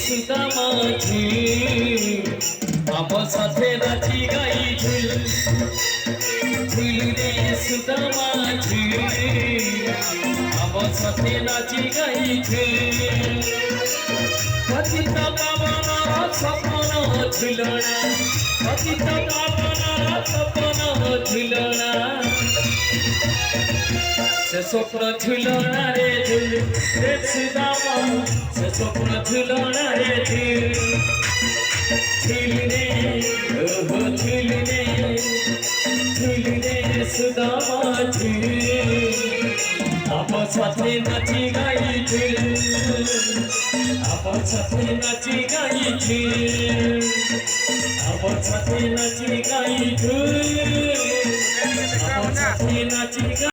सीतामाझी बाबा साथे नाची गाई झूल झूल रे सीतामाझी बाबा साथे नाची गाई झूल पतिता पावना सपना झुलना पतिता पावना सपना झुलना से स्वप्न झुलना रे झूल रे सीतामा से स्वप्न झुलना रे झूल झूल रे ओहो झूल रे सीतामा झूल आप साथे नाची गाई झूल आप साथे नाची गाई झूल आप साथे नाची गाई झूल आप साथे नाची